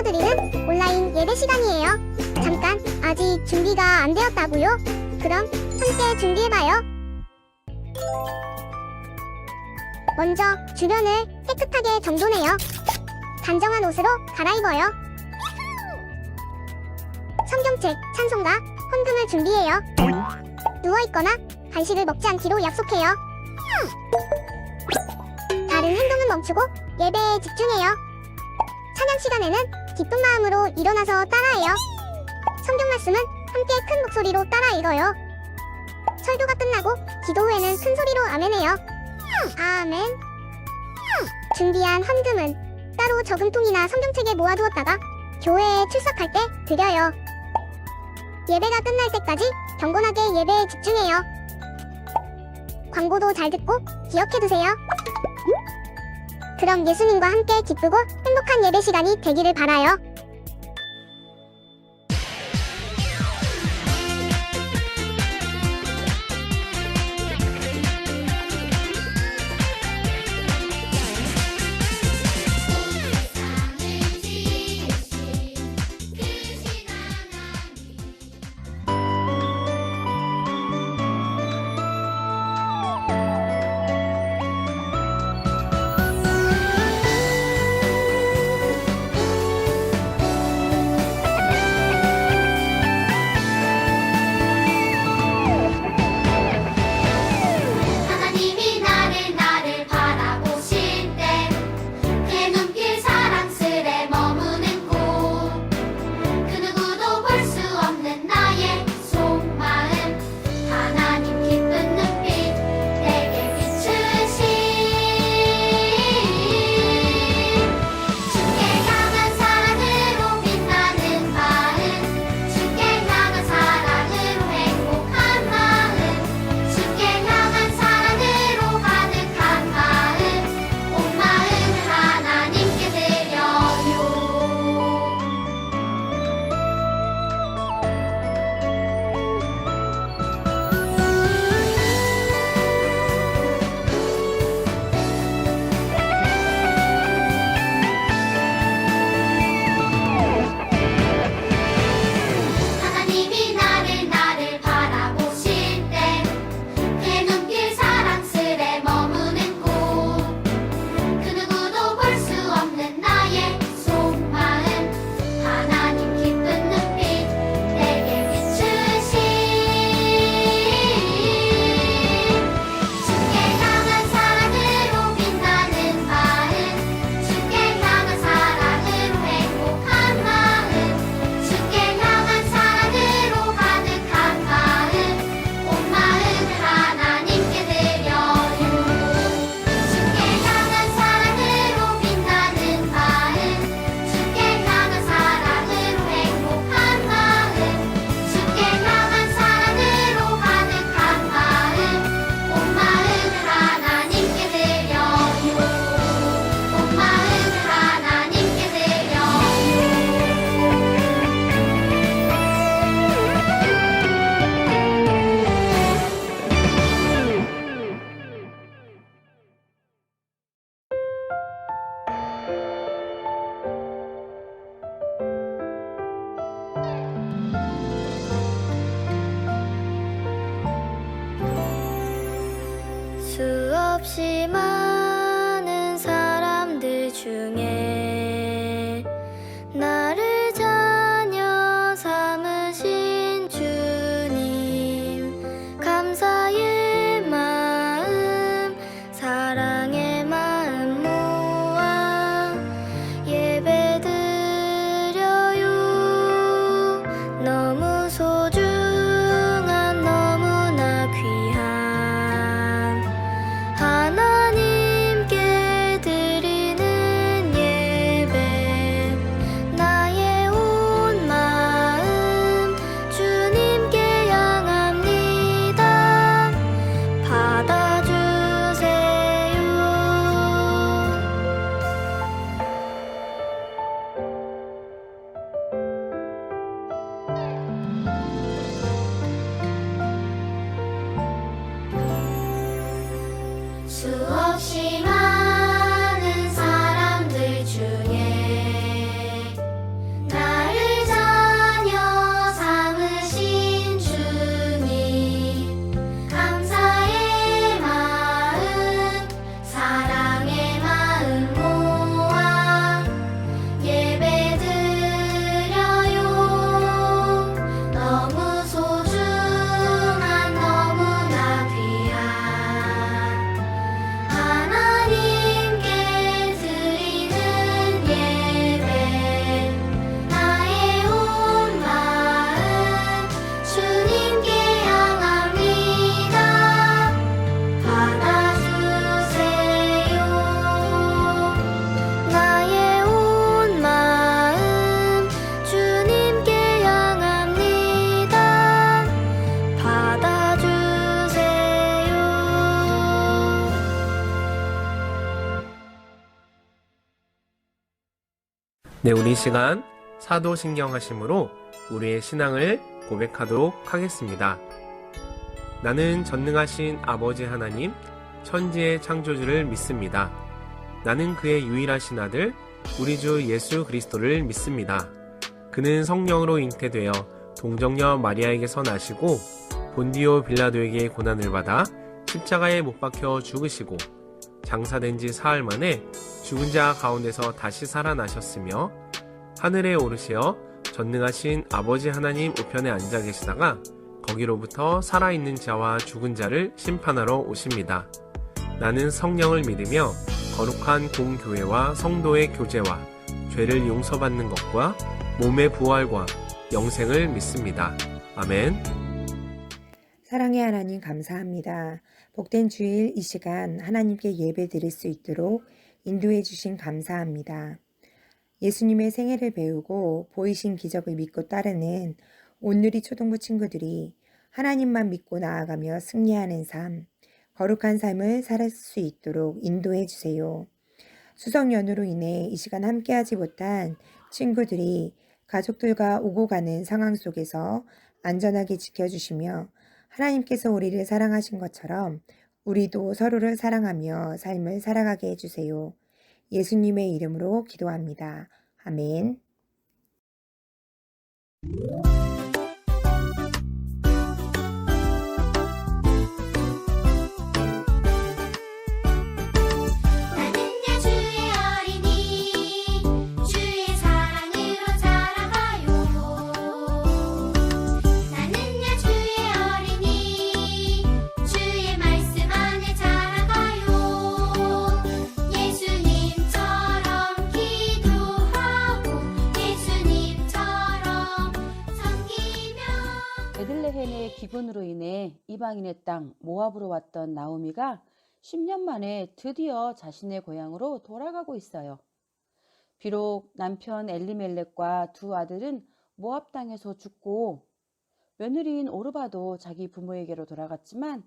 교회에서 드리는 온라인 예배 시간이에요. 잠깐, 아직 준비가 안 되었다고요? 그럼 함께 준비해봐요. 먼저 주변을 깨끗하게 정돈해요. 단정한 옷으로 갈아입어요. 성경책, 찬송가, 헌금을 준비해요. 누워있거나 간식을 먹지 않기로 약속해요. 다른 행동은 멈추고 예배에 집중해요. 찬양 시간에는 기쁜 마음으로 일어나서 따라해요. 성경 말씀은 함께 큰 목소리로 따라 읽어요. 설교가 끝나고 기도 후에는 큰 소리로 아멘해요. 아멘. 준비한 헌금은 따로 저금통이나 성경책에 모아두었다가 교회에 출석할 때 드려요. 예배가 끝날 때까지 경건하게 예배에 집중해요. 광고도 잘 듣고 기억해두세요. 그럼 예수님과 함께 기쁘고 행복한 예배 시간이 되기를 바라요. 수없이 많은 사람들 중에 나를 자녀 삼으신 주님, 감사의 마음, 사랑의 마음 모아 예배드려요. 너무 소중한, 너무나 귀한 하나님께 드리는 네, 우리 이 시간 사도신경하심으로 우리의 신앙을 고백하도록 하겠습니다. 나는 전능하신 아버지 하나님, 천지의 창조주를 믿습니다. 나는 그의 유일하신 아들, 우리 주 예수 그리스도를 믿습니다. 그는 성령으로 잉태되어 동정녀 마리아에게서 나시고 본디오 빌라도에게 고난을 받아 십자가에 못 박혀 죽으시고 장사된 지 사흘 만에 죽은 자 가운데서 다시 살아나셨으며 하늘에 오르시어 전능하신 아버지 하나님 우편에 앉아 계시다가 거기로부터 살아있는 자와 죽은 자를 심판하러 오십니다. 나는 성령을 믿으며 거룩한 공교회와 성도의 교제와 죄를 용서받는 것과 몸의 부활과 영생을 믿습니다. 아멘. 사랑의 하나님 감사합니다. 복된 주일 이 시간 하나님께 예배 드릴 수 있도록 인도해 주신 감사합니다. 예수님의 생애를 배우고 보이신 기적을 믿고 따르는 온누리 초등부 친구들이 하나님만 믿고 나아가며 승리하는 삶, 거룩한 삶을 살 수 있도록 인도해 주세요. 추석 연휴로 인해 이 시간 함께하지 못한 친구들이 가족들과 오고 가는 상황 속에서 안전하게 지켜주시며 하나님께서 우리를 사랑하신 것처럼 우리도 서로를 사랑하며 삶을 살아가게 해주세요. 예수님의 이름으로 기도합니다. 아멘. 나는야 주의 어린이 주의 사랑으로 자라가요. 나는야 주의 어린이 주의 말씀 안에 자라가요. 예수님처럼 기도하고 예수님처럼 섬기며. 베들레헴의 기근으로 인해 이방인의 땅 모압으로 왔던 나오미가 10년 만에 드디어 자신의 고향으로 돌아가고 있어요. 비록 남편 엘리멜렉과 두 아들은 모압 땅에서 죽고 며느리인 오르바도 자기 부모에게로 돌아갔지만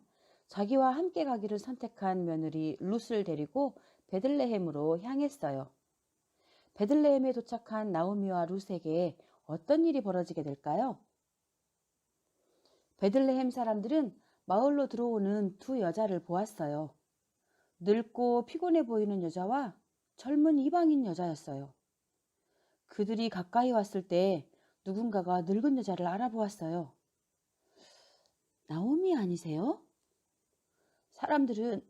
자기와 함께 가기를 선택한 며느리 룻을 데리고 베들레헴으로 향했어요. 베들레헴에 도착한 나오미와 룻에게 어떤 일이 벌어지게 될까요? 베들레헴 사람들은 마을로 들어오는 두 여자를 보았어요. 늙고 피곤해 보이는 여자와 젊은 이방인 여자였어요. 그들이 가까이 왔을 때 누군가가 늙은 여자를 알아보았어요. 나오미 아니세요? 사람들은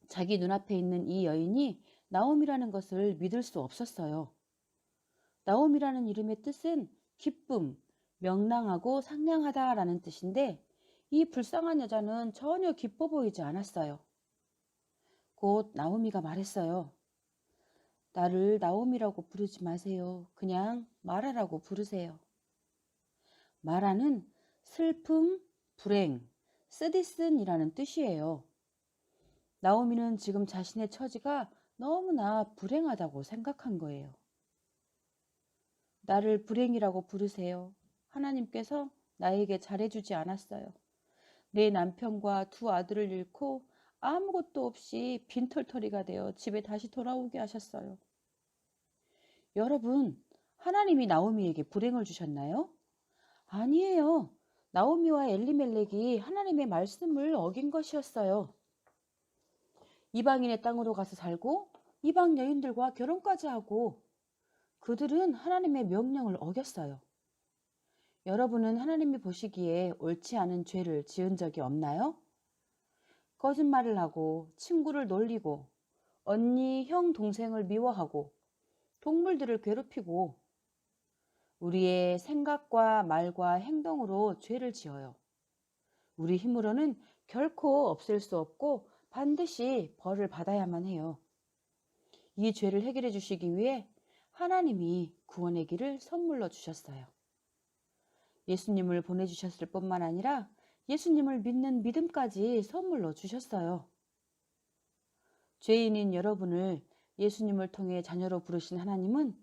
자기 눈앞에 있는 이 여인이 나오미라는 것을 믿을 수 없었어요. 나오미라는 이름의 뜻은 기쁨, 명랑하고 상냥하다라는 뜻인데 이 불쌍한 여자는 전혀 기뻐 보이지 않았어요. 곧 나오미가 말했어요. 나를 나오미라고 부르지 마세요. 그냥 마라라고 부르세요. 마라는 슬픔, 불행, 쓰디쓴이라는 뜻이에요. 나오미는 지금 자신의 처지가 너무나 불행하다고 생각한 거예요. 나를 불행이라고 부르세요. 하나님께서 나에게 잘해주지 않았어요. 내 남편과 두 아들을 잃고 아무것도 없이 빈털터리가 되어 집에 다시 돌아오게 하셨어요. 여러분, 하나님이 나오미에게 불행을 주셨나요? 아니에요. 나오미와 엘리멜렉이 하나님의 말씀을 어긴 것이었어요. 이방인의 땅으로 가서 살고 이방 여인들과 결혼까지 하고 그들은 하나님의 명령을 어겼어요. 여러분은 하나님이 보시기에 옳지 않은 죄를 지은 적이 없나요? 거짓말을 하고 친구를 놀리고 언니, 형, 동생을 미워하고 동물들을 괴롭히고 우리의 생각과 말과 행동으로 죄를 지어요. 우리 힘으로는 결코 없앨 수 없고 반드시 벌을 받아야만 해요. 이 죄를 해결해 주시기 위해 하나님이 구원의 길을 선물로 주셨어요. 예수님을 보내주셨을 뿐만 아니라 예수님을 믿는 믿음까지 선물로 주셨어요. 죄인인 여러분을 예수님을 통해 자녀로 부르신 하나님은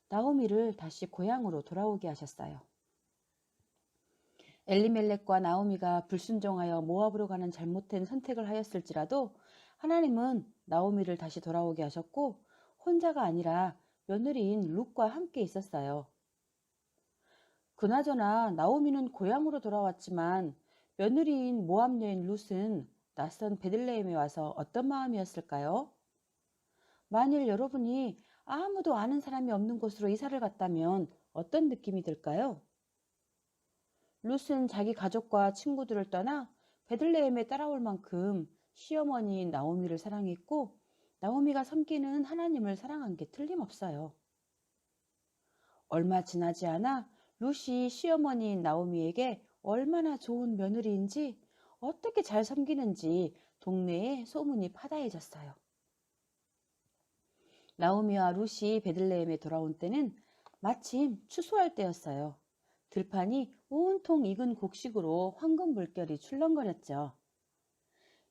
나오미를 다시 고향으로 돌아오게 하셨어요. 엘리멜렉과 나오미가 불순종하여 모압으로 가는 잘못된 선택을 하였을지라도 하나님은 나오미를 다시 돌아오게 하셨고 혼자가 아니라 며느리인 룻과 함께 있었어요. 그나저나 나오미는 고향으로 돌아왔지만 며느리인 모압 여인 룻은 낯선 베들레헴에 와서 어떤 마음이었을까요? 만일 여러분이 아무도 아는 사람이 없는 곳으로 이사를 갔다면 어떤 느낌이 들까요? 룻은 자기 가족과 친구들을 떠나 베들레헴에 따라올 만큼 시어머니인 나오미를 사랑했고 나오미가 섬기는 하나님을 사랑한 게 틀림없어요. 얼마 지나지 않아 룻이 시어머니인 나오미에게 얼마나 좋은 며느리인지 어떻게 잘 섬기는지 동네에 소문이 파다해졌어요. 나오미와 룻이 베들레헴에 돌아온 때는 마침 추수할 때였어요. 들판이 온통 익은 곡식으로 황금 물결이 출렁거렸죠.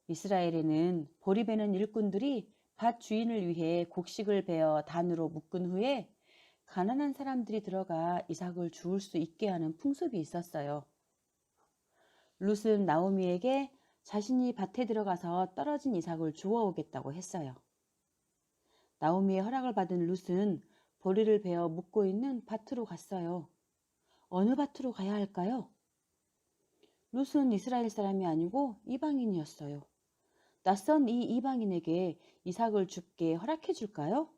이스라엘에는 보리베는 일꾼들이 밭 주인을 위해 곡식을 베어 단으로 묶은 후에 가난한 사람들이 들어가 이삭을 주울 수 있게 하는 풍습이 있었어요. 룻은 나오미에게 자신이 밭에 들어가서 떨어진 이삭을 주워오겠다고 했어요. 나오미의 허락을 받은 룻은 보리를 베어 묶고 있는 밭으로 갔어요. 어느 밭으로 가야 할까요? 룻은 이스라엘 사람이 아니고 이방인이었어요. 낯선 이 이방인에게 이삭을 줍게 허락해 줄까요?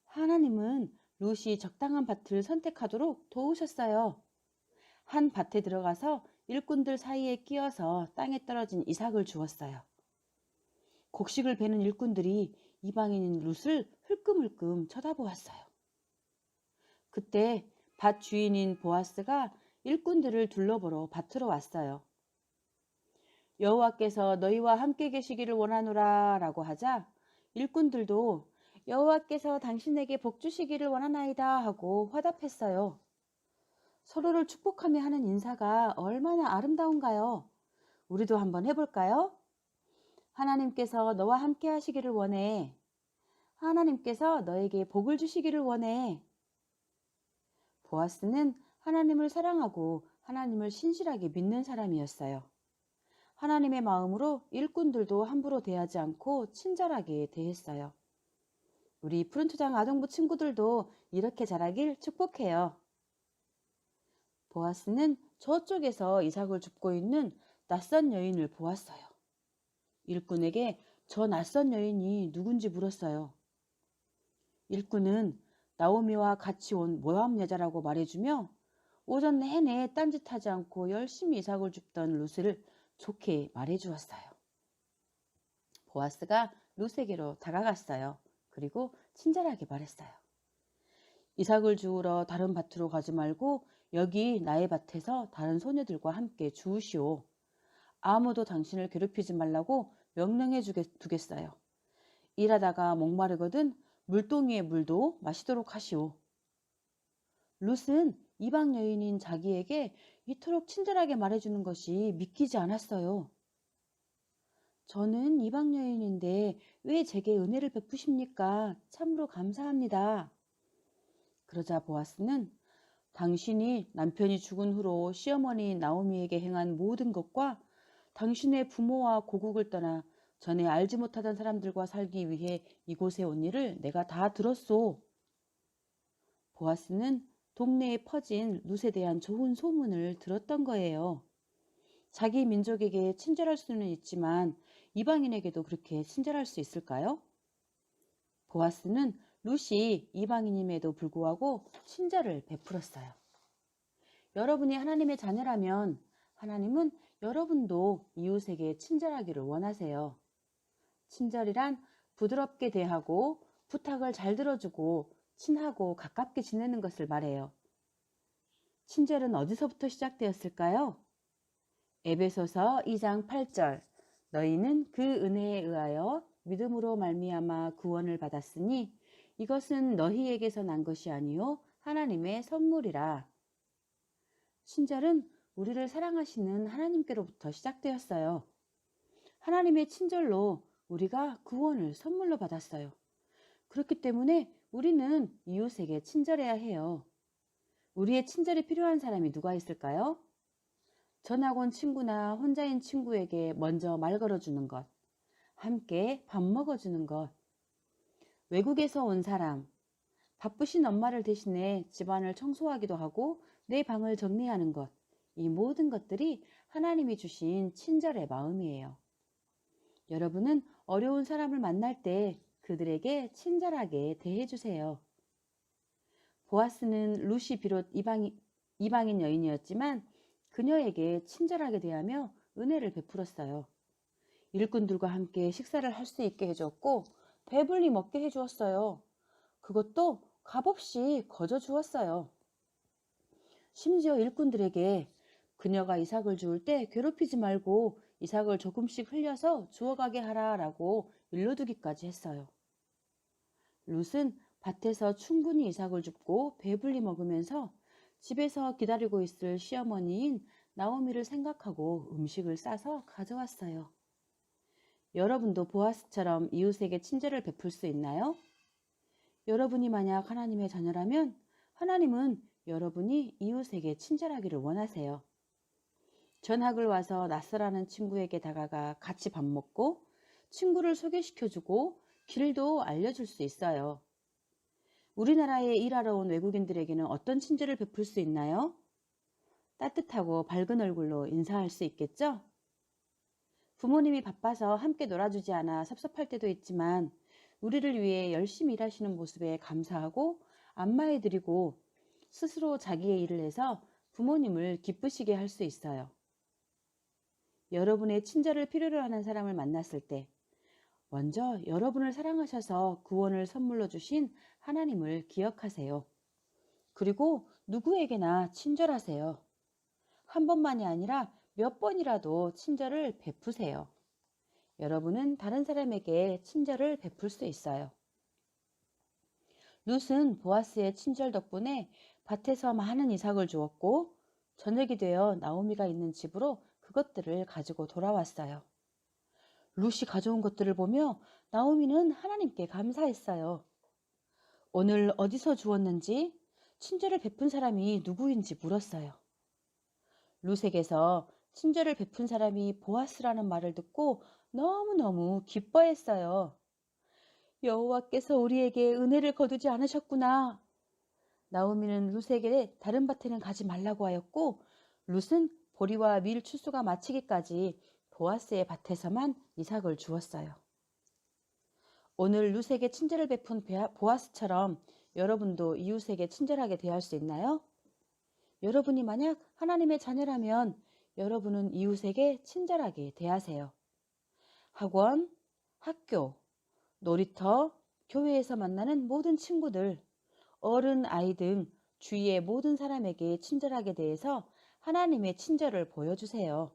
하나님은 룻이 적당한 밭을 선택하도록 도우셨어요. 한 밭에 들어가서 일꾼들 사이에 끼어서 땅에 떨어진 이삭을 주었어요. 곡식을 베는 일꾼들이 이방인인 룻을 흘끔흘끔 쳐다보았어요. 그때 밭 주인인 보아스가 일꾼들을 둘러보러 밭으로 왔어요. 여호와께서 너희와 함께 계시기를 원하노라 라고 하자 일꾼들도 여호와께서 당신에게 복 주시기를 원하나이다 하고 화답했어요. 서로를 축복하며 하는 인사가 얼마나 아름다운가요? 우리도 한번 해볼까요? 하나님께서 너와 함께 하시기를 원해. 하나님께서 너에게 복을 주시기를 원해. 보아스는 하나님을 사랑하고 하나님을 신실하게 믿는 사람이었어요. 하나님의 마음으로 일꾼들도 함부로 대하지 않고 친절하게 대했어요. 우리 푸른토장 아동부 친구들도 이렇게 자라길 축복해요. 보아스는 저쪽에서 이삭을 줍고 있는 낯선 여인을 보았어요. 일꾼에게 저 낯선 여인이 누군지 물었어요. 일꾼은 나오미와 같이 온 모압 여자라고 말해주며 오전 내내 딴짓하지 않고 열심히 이삭을 줍던 룻을 좋게 말해주었어요. 보아스가 룻에게로 다가갔어요. 그리고 친절하게 말했어요. 이삭을 주우러 다른 밭으로 가지 말고 여기 나의 밭에서 다른 소녀들과 함께 주우시오. 아무도 당신을 괴롭히지 말라고 명령해 두겠어요. 일하다가 목마르거든 물동이의 물도 마시도록 하시오. 룻은 이방 여인인 자기에게 이토록 친절하게 말해주는 것이 믿기지 않았어요. 저는 이방 여인인데 왜 제게 은혜를 베푸십니까? 참으로 감사합니다. 그러자 보아스는 당신이 남편이 죽은 후로 시어머니 나오미에게 행한 모든 것과 당신의 부모와 고국을 떠나 전에 알지 못하던 사람들과 살기 위해 이곳에 온 일을 내가 다 들었소. 보아스는 동네에 퍼진 룻에 대한 좋은 소문을 들었던 거예요. 자기 민족에게 친절할 수는 있지만 이방인에게도 그렇게 친절할 수 있을까요? 보아스는 룻이 이방인임에도 불구하고 친절을 베풀었어요. 여러분이 하나님의 자녀라면 하나님은 여러분도 이웃에게 친절하기를 원하세요. 친절이란 부드럽게 대하고 부탁을 잘 들어주고 친하고 가깝게 지내는 것을 말해요. 친절은 어디서부터 시작되었을까요? 에베소서 2장 8절 너희는 그 은혜에 의하여 믿음으로 말미암아 구원을 받았으니 이것은 너희에게서 난 것이 아니요 하나님의 선물이라. 친절은 우리를 사랑하시는 하나님께로부터 시작되었어요. 하나님의 친절로 우리가 구원을 선물로 받았어요. 그렇기 때문에 우리는 이웃에게 친절해야 해요. 우리의 친절이 필요한 사람이 누가 있을까요? 전학 온 친구나 혼자인 친구에게 먼저 말 걸어주는 것, 함께 밥 먹어주는 것, 외국에서 온 사람, 바쁘신 엄마를 대신해 집안을 청소하기도 하고 내 방을 정리하는 것, 이 모든 것들이 하나님이 주신 친절의 마음이에요. 여러분은 어려운 사람을 만날 때 그들에게 친절하게 대해주세요. 보아스는 룻이 비롯 이방인 여인이었지만 그녀에게 친절하게 대하며 은혜를 베풀었어요. 일꾼들과 함께 식사를 할 수 있게 해주었고 배불리 먹게 해주었어요. 그것도 값없이 거저 주었어요. 심지어 일꾼들에게 그녀가 이삭을 주울 때 괴롭히지 말고 이삭을 조금씩 흘려서 주워가게 하라라고 일러두기까지 했어요. 룻은 밭에서 충분히 이삭을 줍고 배불리 먹으면서 집에서 기다리고 있을 시어머니인 나오미를 생각하고 음식을 싸서 가져왔어요. 여러분도 보아스처럼 이웃에게 친절을 베풀 수 있나요? 여러분이 만약 하나님의 자녀라면 하나님은 여러분이 이웃에게 친절하기를 원하세요. 전학을 와서 낯설어하는 친구에게 다가가 같이 밥 먹고 친구를 소개시켜주고 길도 알려줄 수 있어요. 우리나라에 일하러 온 외국인들에게는 어떤 친절을 베풀 수 있나요? 따뜻하고 밝은 얼굴로 인사할 수 있겠죠? 부모님이 바빠서 함께 놀아주지 않아 섭섭할 때도 있지만 우리를 위해 열심히 일하시는 모습에 감사하고 안마해드리고 스스로 자기의 일을 해서 부모님을 기쁘시게 할 수 있어요. 여러분의 친절을 필요로 하는 사람을 만났을 때 먼저 여러분을 사랑하셔서 구원을 선물로 주신 하나님을 기억하세요. 그리고 누구에게나 친절하세요. 한 번만이 아니라 몇 번이라도 친절을 베푸세요. 여러분은 다른 사람에게 친절을 베풀 수 있어요. 룻은 보아스의 친절 덕분에 밭에서 많은 이삭을 주었고 저녁이 되어 나오미가 있는 집으로 그것들을 가지고 돌아왔어요. 룻이 가져온 것들을 보며 나오미는 하나님께 감사했어요. 오늘 어디서 주웠는지 친절을 베푼 사람이 누구인지 물었어요. 룻에게서 친절을 베푼 사람이 보아스라는 말을 듣고 너무너무 기뻐했어요. 여호와께서 우리에게 은혜를 거두지 않으셨구나. 나오미는 룻에게 다른 밭에는 가지 말라고 하였고 룻은 보리와 밀 추수가 마치기까지 보아스의 밭에서만 이삭을 주었어요. 오늘 룻에게 친절을 베푼 보아스처럼 여러분도 이웃에게 친절하게 대할 수 있나요? 여러분이 만약 하나님의 자녀라면 여러분은 이웃에게 친절하게 대하세요. 학원, 학교, 놀이터, 교회에서 만나는 모든 친구들, 어른, 아이 등 주위의 모든 사람에게 친절하게 대해서 하나님의 친절을 보여주세요.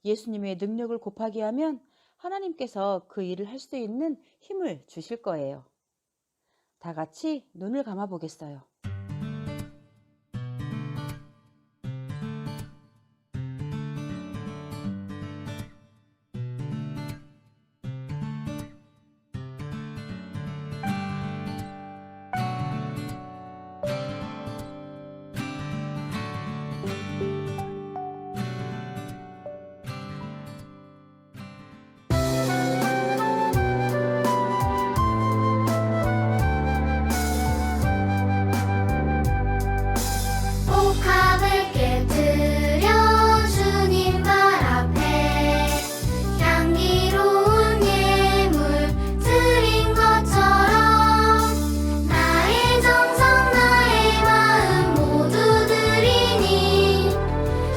예수님의 능력을 곱하기 하면 하나님께서 그 일을 할 수 있는 힘을 주실 거예요. 다 같이 눈을 감아 보겠어요. 복합을 깨뜨려 주님 발 앞에 향기로운 예물 드린 것처럼 나의 정성 나의 마음 모두 드리니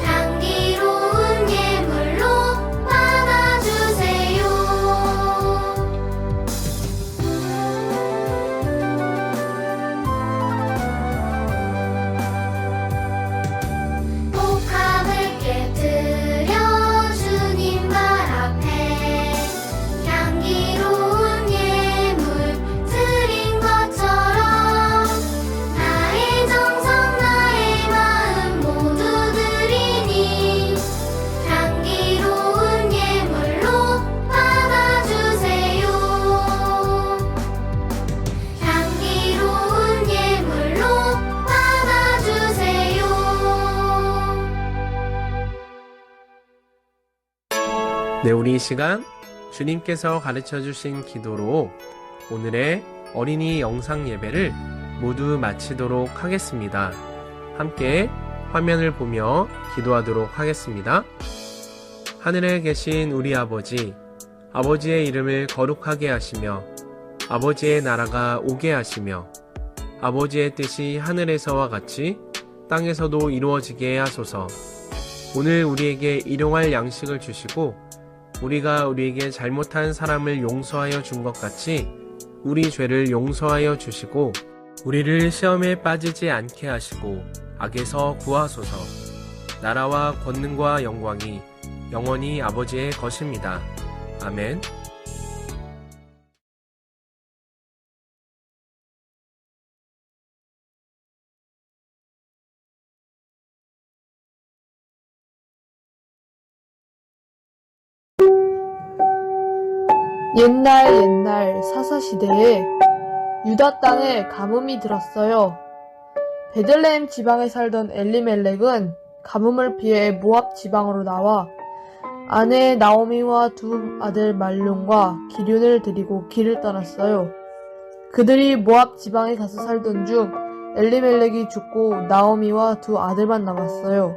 향기로운 예물로 받아주세요. 복합을 깨뜨려 주님 발 앞에 향기로운 예물 드린 것처럼 나의 정성 나의 마음 모두 드리니 향기로운 예물로 받아주세요. 향기로운 예물로 받아주세요. 네, 우리 이 시간 주님께서 가르쳐 주신 기도로 오늘의 어린이 영상 예배를 모두 마치도록 하겠습니다. 함께 화면을 보며 기도하도록 하겠습니다. 하늘에 계신 우리 아버지, 아버지의 이름을 거룩하게 하시며 아버지의 나라가 오게 하시며 아버지의 뜻이 하늘에서와 같이 땅에서도 이루어지게 하소서. 오늘 우리에게 일용할 양식을 주시고 우리가 우리에게 잘못한 사람을 용서하여 준 것 같이 우리 죄를 용서하여 주시고 우리를 시험에 빠지지 않게 하시고 악에서 구하소서. 나라와 권능과 영광이 영원히 아버지의 것입니다. 아멘. 옛날 사사시대에 유다 땅에 가뭄이 들었어요. 베들레헴 지방에 살던 엘리멜렉은 가뭄을 피해 모압 지방으로 나와 아내 나오미와 두 아들 말론과 기륜을 데리고 길을 떠났어요. 그들이 모압 지방에 가서 살던 중 엘리멜렉이 죽고 나오미와 두 아들만 남았어요.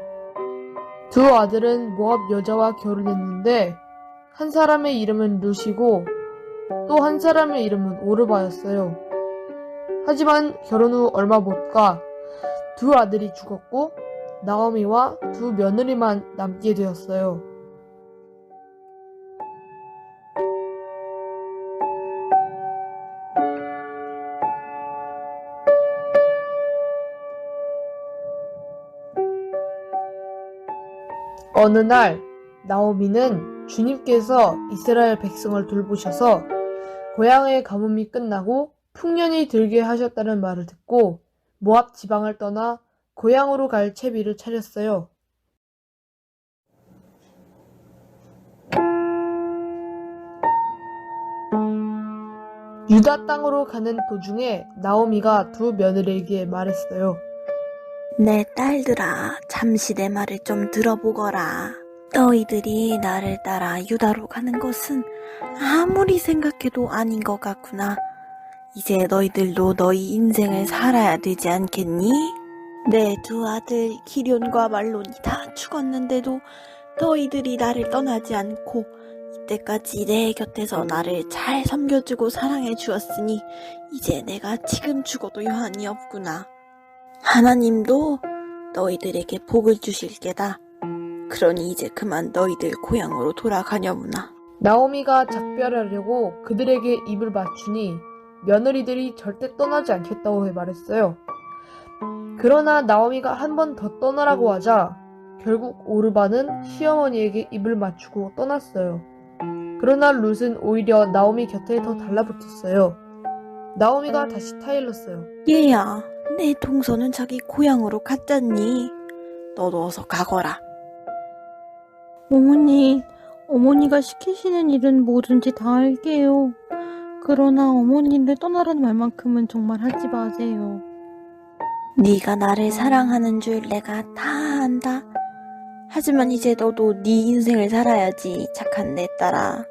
두 아들은 모압 여자와 결혼했는데 한 사람의 이름은 룻이고 또 한 사람의 이름은 오르바였어요. 하지만 결혼 후 얼마 못 가 두 아들이 죽었고 나오미와 두 며느리만 남게 되었어요. 어느 날 나오미는 주님께서 이스라엘 백성을 돌보셔서 고향의 가뭄이 끝나고 풍년이 들게 하셨다는 말을 듣고 모압 지방을 떠나 고향으로 갈 채비를 차렸어요. 유다 땅으로 가는 도중에 나오미가 두 며느리에게 말했어요. 내 딸들아, 잠시 내 말을 좀 들어보거라. 너희들이 나를 따라 유다로 가는 것은 아무리 생각해도 아닌 것 같구나. 이제 너희들도 너희 인생을 살아야 되지 않겠니? 내 두 아들 기련과 말론이 다 죽었는데도 너희들이 나를 떠나지 않고 이때까지 내 곁에서 나를 잘 섬겨주고 사랑해 주었으니 이제 내가 지금 죽어도 여한이 없구나. 하나님도 너희들에게 복을 주실 게다. 그러니 이제 그만 너희들 고향으로 돌아가려무나. 나오미가 작별하려고 그들에게 입을 맞추니 며느리들이 절대 떠나지 않겠다고 말했어요. 그러나 나오미가 한 번 더 떠나라고 하자 결국 오르바는 시어머니에게 입을 맞추고 떠났어요. 그러나 룻은 오히려 나오미 곁에 더 달라붙었어요. 나오미가 다시 타일렀어요. 얘야, 내 동서는 자기 고향으로 갔잖니. 너도 어서 가거라. 어머니, 어머니가 시키시는 일은 뭐든지 다 할게요. 그러나 어머니를 떠나라는 말만큼은 정말 하지 마세요. 네가 나를 사랑하는 줄 내가 다 안다. 하지만 이제 너도 네 인생을 살아야지, 착한 내 딸아.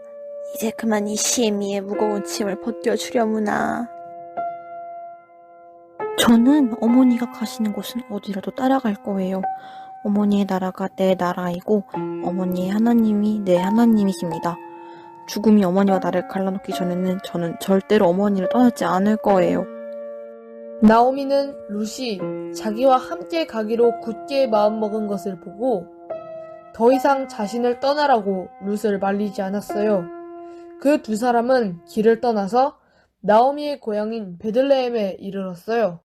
이제 그만 이 시애미의 무거운 짐을 벗겨주려무나. 저는 어머니가 가시는 곳은 어디라도 따라갈 거예요. 어머니의 나라가 내 나라이고 어머니의 하나님이 내 하나님이십니다. 죽음이 어머니와 나를 갈라놓기 전에는 저는 절대로 어머니를 떠나지 않을 거예요. 나오미는 룻이 자기와 함께 가기로 굳게 마음먹은 것을 보고 더 이상 자신을 떠나라고 룻을 말리지 않았어요. 그 두 사람은 길을 떠나서 나오미의 고향인 베들레헴에 이르렀어요.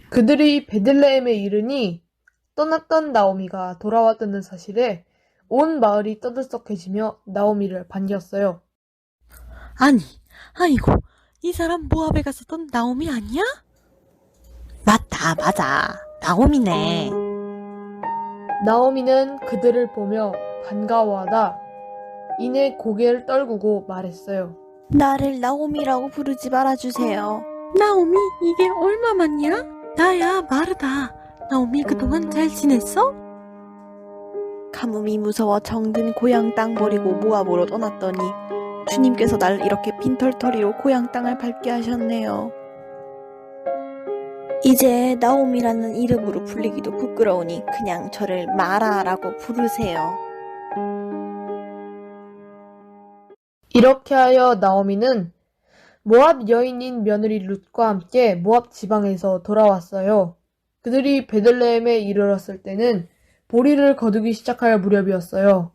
그들이 베들레헴에 이르니 떠났던 나오미가 돌아왔다는 사실에 온 마을이 떠들썩해지며 나오미를 반겼어요. 아니, 아이고, 이 사람 모압에 갔었던 나오미 아니야? 맞아. 나오미네. 나오미는 그들을 보며 반가워하다 이내 고개를 떨구고 말했어요. 나를 나오미라고 부르지 말아주세요. 나오미, 이게 얼마만이야? 나야, 마르다. 나오미 그동안 잘 지냈어? 가뭄이 무서워 정든 고향 땅 버리고 모압으로 떠났더니 주님께서 날 이렇게 빈털터리로 고향 땅을 밟게 하셨네요. 이제 나옴이라는 이름으로 불리기도 부끄러우니 그냥 저를 마라라고 부르세요. 이렇게 하여 나오미는 모압 여인인 며느리 룻과 함께 모압 지방에서 돌아왔어요. 그들이 베들레헴에 이르렀을 때는 보리를 거두기 시작할 무렵이었어요.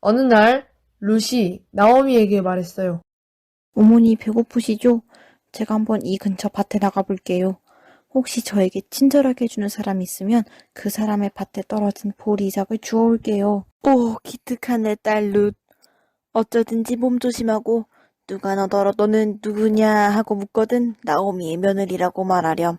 어느 날 룻이 나오미에게 말했어요. 어머니 배고프시죠? 제가 한번 이 근처 밭에 나가볼게요. 혹시 저에게 친절하게 해주는 사람이 있으면 그 사람의 밭에 떨어진 보리작을 주워올게요. 오, 기특한 내 딸 룻. 어쩌든지 몸 조심하고 누가 너더러 너는 누구냐 하고 묻거든 나오미의 며느리라고 말하렴.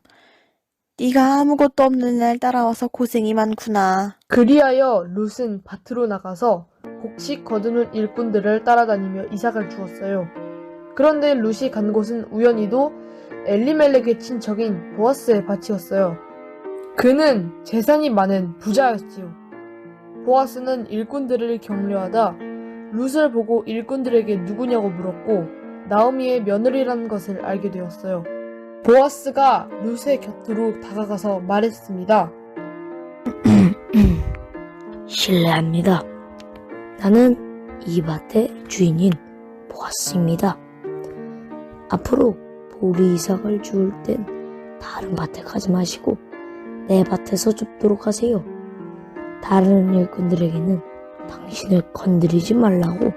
네가 아무것도 없는 날 따라와서 고생이 많구나. 그리하여 룻은 밭으로 나가서 곡식 거두는 일꾼들을 따라다니며 이삭을 주었어요. 그런데 룻이 간 곳은 우연히도 엘리멜렉의 친척인 보아스의 밭이었어요. 그는 재산이 많은 부자였지요. 보아스는 일꾼들을 격려하다 룻을 보고 일꾼들에게 누구냐고 물었고 나오미의 며느리라는 것을 알게 되었어요. 보아스가 룻의 곁으로 다가가서 말했습니다. 실례합니다. 나는 이 밭의 주인인 보아스입니다. 앞으로 보리 이삭을 주울 땐 다른 밭에 가지 마시고 내 밭에서 줍도록 하세요. 다른 일꾼들에게는 당신을 건드리지 말라고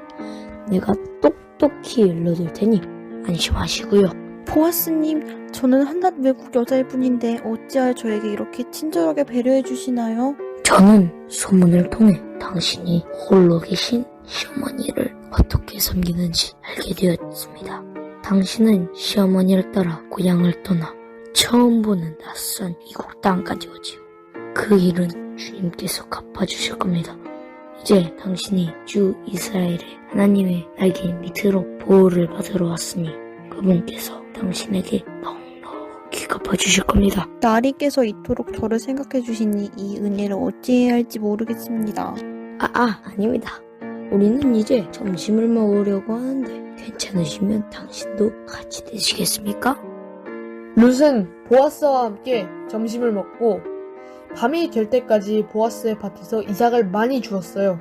내가 똑똑히 일러둘 테니 안심하시고요. 보아스님, 저는 한낱 외국 여자일 뿐인데 어찌하여 저에게 이렇게 친절하게 배려해 주시나요? 저는 소문을 통해 당신이 홀로 계신 시어머니를 어떻게 섬기는지 알게 되었습니다. 당신은 시어머니를 따라 고향을 떠나 처음 보는 낯선 이국 땅까지 오지요. 그 일은 주님께서 갚아주실 겁니다. 이제 당신이 주 이스라엘의 하나님의 날개 밑으로 보호를 받으러 왔으니 그분께서 당신에게 넉넉히 갚아주실 겁니다. 날이 깨서 이토록 저를 생각해 주시니 이 은혜를 어찌해야 할지 모르겠습니다. 아닙니다. 우리는 이제 점심을 먹으려고 하는데 괜찮으시면 당신도 같이 드시겠습니까? 룻은 보아스와 함께 점심을 먹고 밤이 될 때까지 보아스의 밭에서 이삭을 많이 주었어요.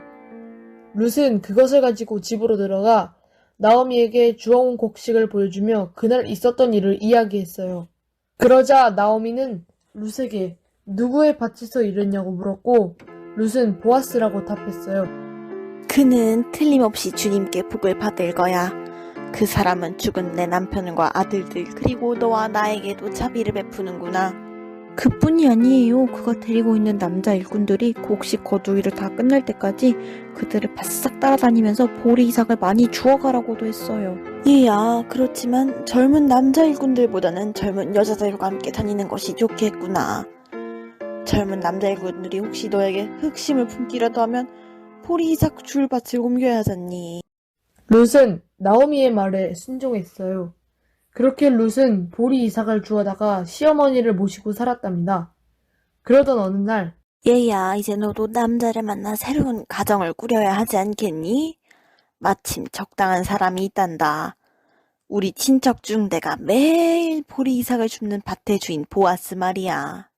룻은 그것을 가지고 집으로 들어가 나오미에게 주워온 곡식을 보여주며 그날 있었던 일을 이야기했어요. 그러자 나오미는 룻에게 누구의 밭에서 일했냐고 물었고 룻은 보아스라고 답했어요. 그는 틀림없이 주님께 복을 받을 거야. 그 사람은 죽은 내 남편과 아들들 그리고 너와 나에게도 자비를 베푸는구나. 그뿐이 아니에요. 그가 데리고 있는 남자 일꾼들이 곡식 거두기를 다 끝날 때까지 그들을 바싹 따라다니면서 보리 이삭을 많이 주워가라고도 했어요. 얘야, 그렇지만 젊은 남자 일꾼들보다는 젊은 여자들과 함께 다니는 것이 좋겠구나. 젊은 남자 일꾼들이 혹시 너에게 흑심을 품기라도 하면 보리 이삭 줄 밭을 옮겨야 하잖니. 룻은 나오미의 말에 순종했어요. 그렇게 룻은 보리 이삭을 주워다가 시어머니를 모시고 살았답니다. 그러던 어느 날 얘야, 이제 너도 남자를 만나 새로운 가정을 꾸려야 하지 않겠니? 마침 적당한 사람이 있단다. 우리 친척 중 내가 매일 보리 이삭을 줍는 밭의 주인 보아스 말이야.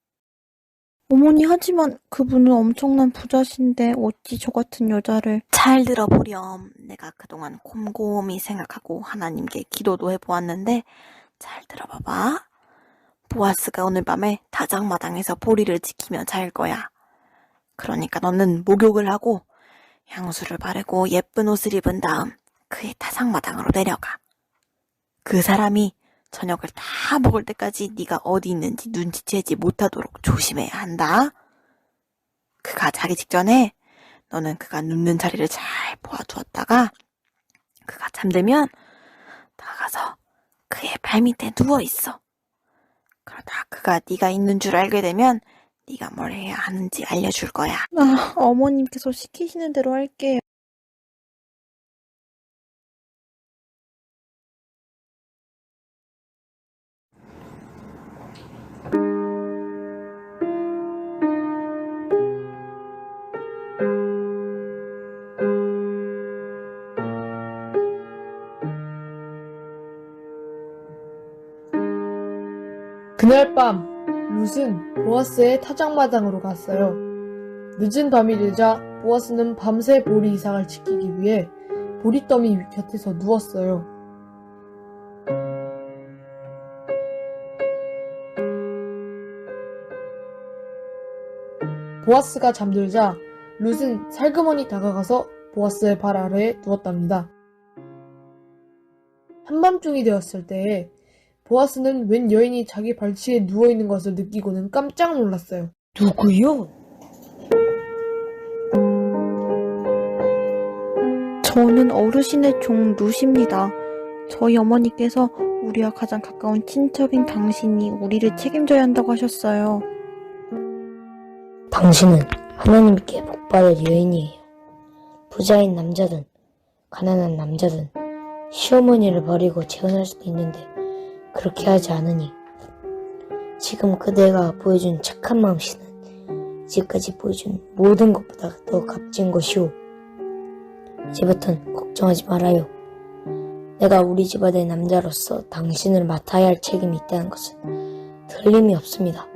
어머니, 하지만 그분은 엄청난 부자신데 어찌 저 같은 여자를... 잘 들어보렴. 내가 그동안 곰곰이 생각하고 하나님께 기도도 해보았는데 잘 들어봐봐. 보아스가 오늘 밤에 다장마당에서 보리를 지키며 잘 거야. 그러니까 너는 목욕을 하고 향수를 바르고 예쁜 옷을 입은 다음 그의 다장마당으로 내려가. 그 사람이 저녁을 다 먹을 때까지 네가 어디 있는지 눈치채지 못하도록 조심해야 한다. 그가 자기 직전에 너는 그가 눕는 자리를 잘 보아두었다가 그가 잠들면 나가서 그의 발밑에 누워있어. 그러다 그가 네가 있는 줄 알게 되면 네가 뭘 해야 하는지 알려줄 거야. 어머님께서 시키시는 대로 할게요. 그날 밤 룻은 보아스의 타작마당으로 갔어요. 늦은 밤이 되자 보아스는 밤새 보리 이삭을 지키기 위해 보리더미 곁에서 누웠어요. 보아스가 잠들자 룻은 살그머니 다가가서 보아스의 발 아래에 누웠답니다. 한밤중이 되었을 때에 보아스는 웬 여인이 자기 발치에 누워있는 것을 느끼고는 깜짝 놀랐어요. 누구요? 저는 어르신의 종 룻입니다. 저희 어머니께서 우리와 가장 가까운 친척인 당신이 우리를 책임져야 한다고 하셨어요. 당신은 하나님께 복받을 여인이에요. 부자인 남자든 가난한 남자든 시어머니를 버리고 재혼할 수도 있는데 그렇게 하지 않으니 지금 그대가 보여준 착한 마음씨는 지금까지 보여준 모든 것보다 더 값진 것이오. 이제부턴 걱정하지 말아요. 내가 우리 집 아들 남자로서 당신을 맡아야 할 책임이 있다는 것은 틀림이 없습니다.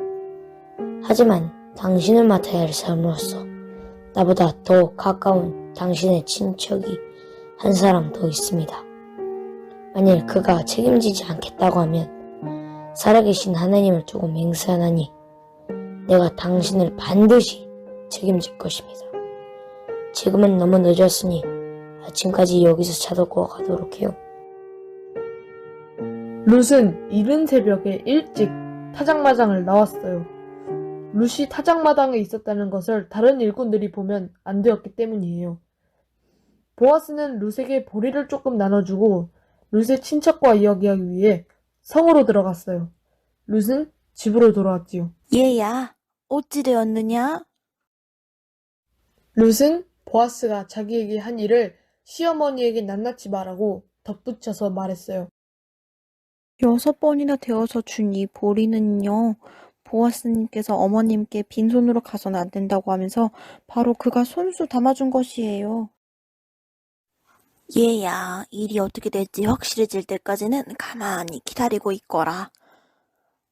하지만 당신을 맡아야 할 사람으로서 나보다 더 가까운 당신의 친척이 한 사람 더 있습니다. 만일 그가 책임지지 않겠다고 하면 살아계신 하나님을 두고 맹세하나니 내가 당신을 반드시 책임질 것입니다. 지금은 너무 늦었으니 아침까지 여기서 자두고 가도록 해요. 룻은 이른 새벽에 일찍 타작마당을 나왔어요. 룻이 타작마당에 있었다는 것을 다른 일꾼들이 보면 안 되었기 때문이에요. 보아스는 룻에게 보리를 조금 나눠주고 룻의 친척과 이야기하기 위해 성으로 들어갔어요. 룻은 집으로 돌아왔지요. 얘야, 어찌 되었느냐? 룻은 보아스가 자기에게 한 일을 시어머니에게 낱낱이 말하고 덧붙여서 말했어요. 6번이나 되어서 준 이 보리는요, 보아스님께서 어머님께 빈손으로 가서는 안 된다고 하면서 바로 그가 손수 담아준 것이에요. 얘야, 일이 어떻게 될지 확실해질 때까지는 가만히 기다리고 있거라.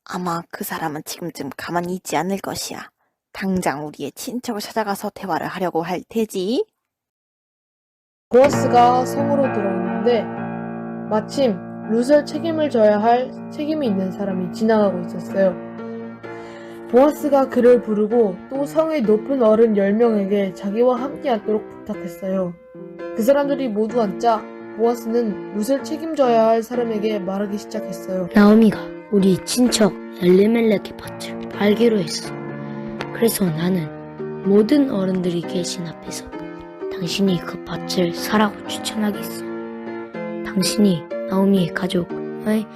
아마 그 사람은 지금쯤 가만히 있지 않을 것이야. 당장 우리의 친척을 찾아가서 대화를 하려고 할 테지. 보아스가 성으로 들어오는데 마침 룻을 책임을 져야 할 책임이 있는 사람이 지나가고 있었어요. 보아스가 그를 부르고 또 성의 높은 어른 10명에게 자기와 함께 앉도록 부탁했어요. 그 사람들이 모두 앉자 보아스는 룻을 책임져야 할 사람에게 말하기 시작했어요. 나오미가 우리 친척 엘리멜렉의 밭을 팔기로 했어. 그래서 나는 모든 어른들이 계신 앞에서 당신이 그 밭을 사라고 추천하겠어. 당신이 나오미의 가족의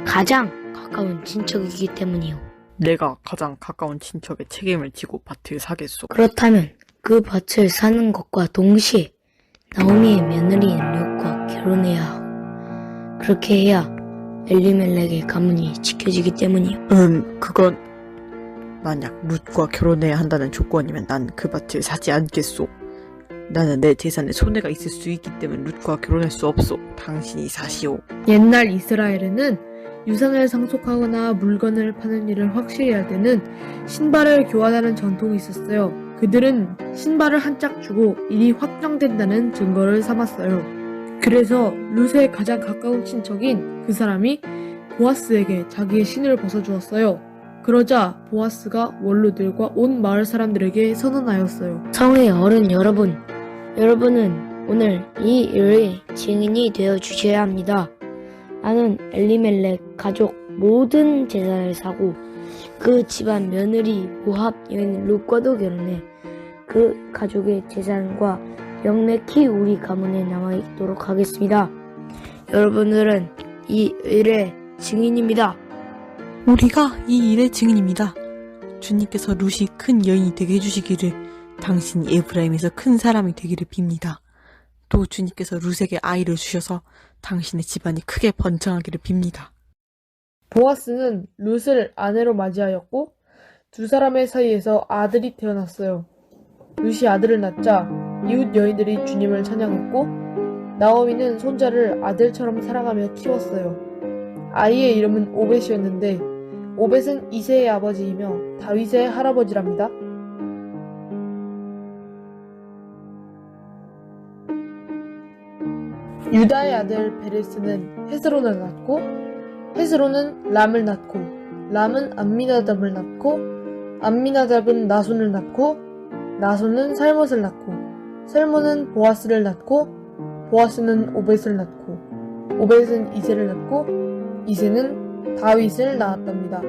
가장 가까운 친척이기 때문이요. 내가 가장 가까운 친척의 책임을 지고 밭을 사겠소. 그렇다면 그 밭을 사는 것과 동시에 나오미의 며느리인 룻과 결혼해야 하고 그렇게 해야 엘리멜렉의 가문이 지켜지기 때문이요. 그건 만약 룻과 결혼해야 한다는 조건이면 난 그 밭을 사지 않겠소. 나는 내 재산에 손해가 있을 수 있기 때문에 룻과 결혼할 수 없소. 당신이 사시오. 옛날 이스라엘에는 유산을 상속하거나 물건을 파는 일을 확실히 할 때는 신발을 교환하는 전통이 있었어요. 그들은 신발을 한 짝 주고 일이 확정된다는 증거를 삼았어요. 그래서 룻의 가장 가까운 친척인 그 사람이 보아스에게 자기의 신을 벗어주었어요. 그러자 보아스가 원로들과 온 마을 사람들에게 선언하였어요. 성의 어른 여러분은 오늘 이 일의 증인이 되어 주셔야 합니다. 나는 엘리멜렉 가족 모든 재산을 사고 그 집안 며느리 모합 여인 룻과도 결혼해 그 가족의 재산과 영맥히 우리 가문에 남아있도록 하겠습니다. 여러분들은 이 일의 증인입니다. 우리가 이 일의 증인입니다. 주님께서 룻이 큰 여인이 되게 해주시기를, 당신이 에브라임에서 큰 사람이 되기를 빕니다. 또 주님께서 룻에게 아이를 주셔서 당신의 집안이 크게 번창하기를 빕니다. 보아스는 룻을 아내로 맞이하였고 두 사람의 사이에서 아들이 태어났어요. 룻이 아들을 낳자 이웃 여인들이 주님을 찬양했고 나오미는 손자를 아들처럼 사랑하며 키웠어요. 아이의 이름은 오벳이었는데 오벳은 이새의 아버지이며 다윗의 할아버지랍니다. 유다의 아들 베레스는 헤스론을 낳고 헤스론은 람을 낳고 람은 암미나답을 낳고 암미나답은 나손을 낳고 나손은 살못을 낳고 살못은 보아스를 낳고 보아스는 오벳을 낳고 오벳은 이새를 낳고 이새는 다윗을 낳았답니다.